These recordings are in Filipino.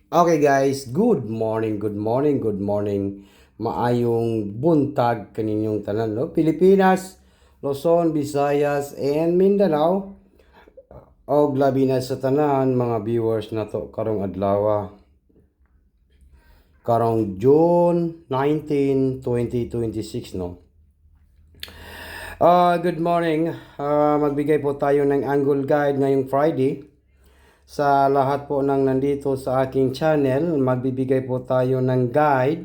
Okay guys, good morning, good morning, good morning. Maayong buntag kaninyong tanan, no? Pilipinas, Luzon, Visayas, and Mindanao. Og labi na sa tanan mga viewers na to karong adlaw. Karong June 19, 2026, no? Good morning. Magbigay po tayo ng angle guide ngayong Friday. Sa lahat po ng nandito sa aking channel, magbibigay po tayo ng guide.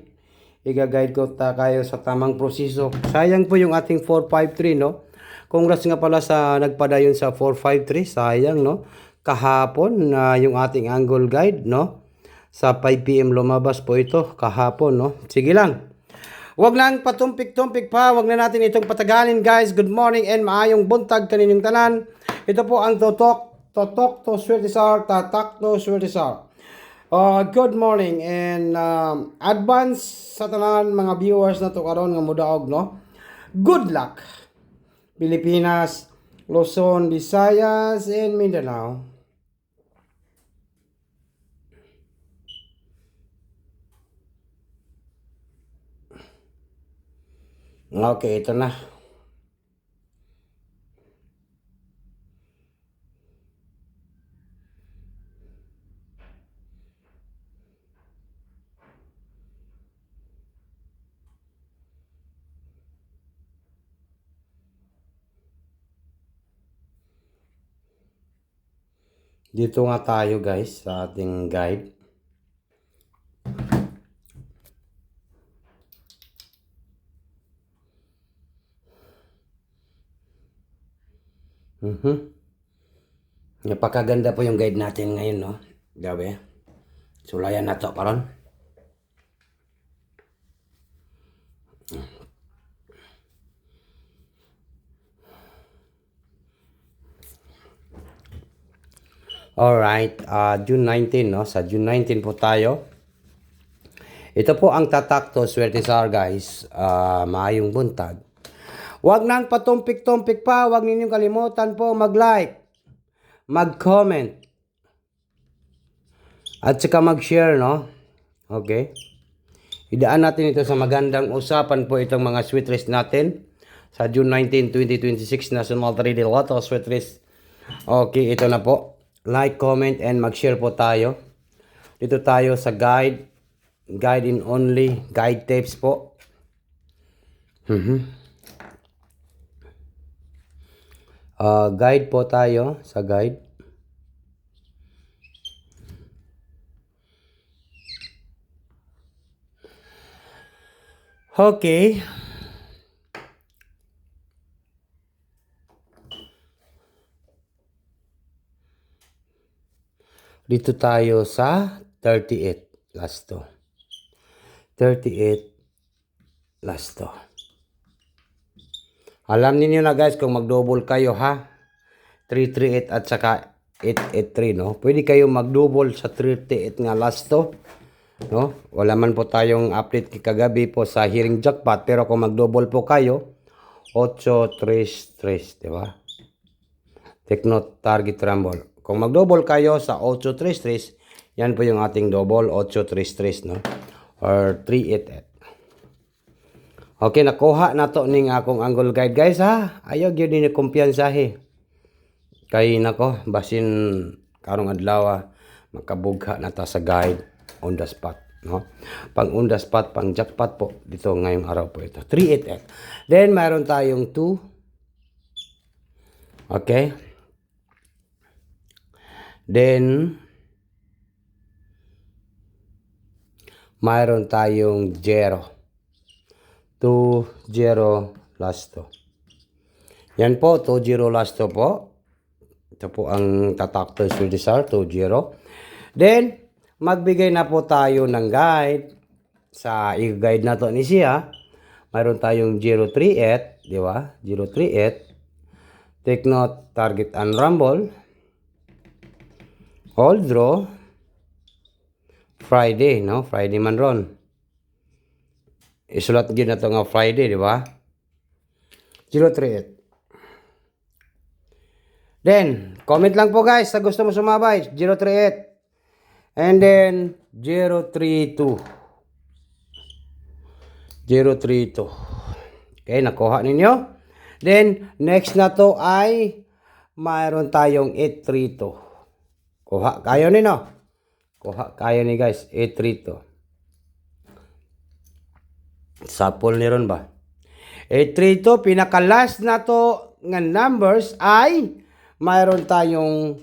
Iga-guide ko kayo sa tamang proseso. Sayang po yung ating 453, no? Congrats nga pala sa nagpadayon sa 453. Sayang, no? Kahapon na yung ating angle guide, no? Sa 5 PM lumabas po ito kahapon, no? Sige lang. Wag lang patumpik-tumpik pa. Wag na natin itong patagalin, guys. Good morning and maayong buntag kaninyong tanan. Ito po ang Totok to Swertisar, Tatak to Swertisar. Good morning and advance sa tanan mga viewers na to karon nga mudaog, no? Good luck. Pilipinas, Luzon, Visayas, and Mindanao. Okay, ito na. Dito nga tayo guys sa ating guide. Napakaganda po yung guide natin ngayon, no? Gabi. Sulayan na to karon. Alright, June 19, no? Sa June 19 po tayo. Ito po ang tatak to Swertisar, guys. Maayong buntag. Huwag nang patumpik-tumpik pa. Huwag ninyong kalimutan po mag-like, mag-comment, at saka mag-share, no? Okay? Idaan natin ito sa magandang usapan po itong mga sweet race natin sa June 19, 2026 National Trade Lotto Sweet Race. Okay, ito na po. Like, comment, and mag-share po tayo. Dito tayo sa guide in only guide tapes po. Guide po tayo sa guide. Okay. Dito tayo sa 38 last to. 38 last to. Alam niyo na guys kung mag-double kayo, ha. 338 at saka 883, no? Pwede kayo mag-double sa 38 nga last to, no? Wala man po tayong update kagabi po sa hearing jackpot, pero kung mag-double po kayo 833, di ba? Take note, target rumble. Kung mag-double kayo sa 833, yan po yung ating double 833, no? Or 388. Okay, nakuha na to ning akong angle guide, guys, ha. Ayaw gyud ni kumpiyansa, he. Kay nako, basin karong adlaw makabugha na ta sa guide on the spot, no? Pang on the spot, pang jackpot po dito ngayong araw po ito. 388. Then mayroon tayong 2. Okay? Then mayroon tayong 0. 2-0 last to. Yan po, 2-0 last to po. Ito po ang tatak to Swertisar, 2-0. Then, magbigay na po tayo ng guide. Sa i-guide na to ni siya. Mayroon tayong 038, di ba? 038. Take note, target and rumble. All draw. Friday, no? Friday man ron. Isulat din na to nga Friday, di ba? 038. Then, comment lang po guys sa gusto mo sumabay. 038. And then 032. 032. Okay, nakuha ninyo. Then, next na to ay mayroon tayong 832. Kuha kayo ni no? Kuha kayo ni guys, 832. Sapol ni ron ba? 832, pinaka-last na to nga numbers ay mayroon tayong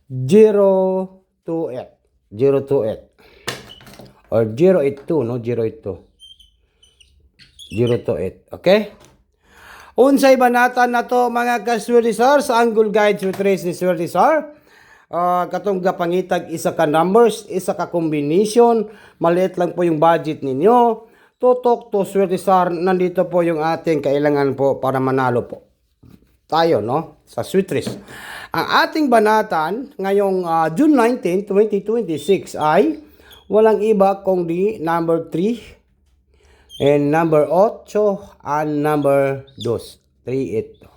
028. 028. Or 082, no? 082. 028. Okay? Unsay banatan na to mga kaswerdisar sa Angle Guide with Trace ni Swerdisar. Katong gapangitag isa ka numbers, isa ka combination, maliit lang po yung budget ninyo. Tutok to Swerdisar, nandito po yung ating kailangan po para manalo po tayo, no? Sa Swiss. Ang ating banatan ngayong June 19, 2026 ay walang iba kundi number 3 and number 8 and number 2. 3 ito.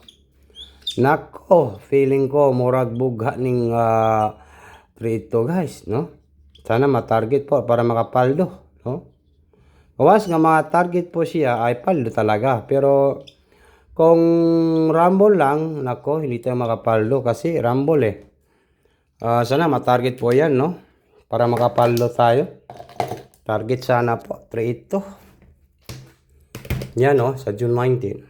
Nako, feeling ko murag bugha ning 3 ito guys, no? Sana ma-target po para makapaldo, no? Kawas nga mga target po siya ay paldo talaga. Pero kung rumble lang, nako, hindi tayo makapaldo kasi rumble eh. Sana ma-target po yan, no? Para makapaldo tayo. Target sana po, 3 ito. Yan, no? Sa June 19.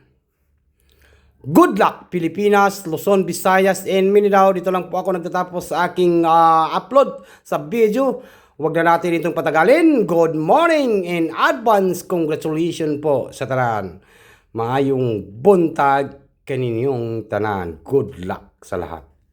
Good luck, Pilipinas, Luzon, Visayas, and Mindanao. Dito lang po ako nagtatapos sa aking upload sa video. Huwag na natin itong patagalin. Good morning and advance congratulations po sa tanan. Maayong buntag kaninyong tanan. Good luck sa lahat.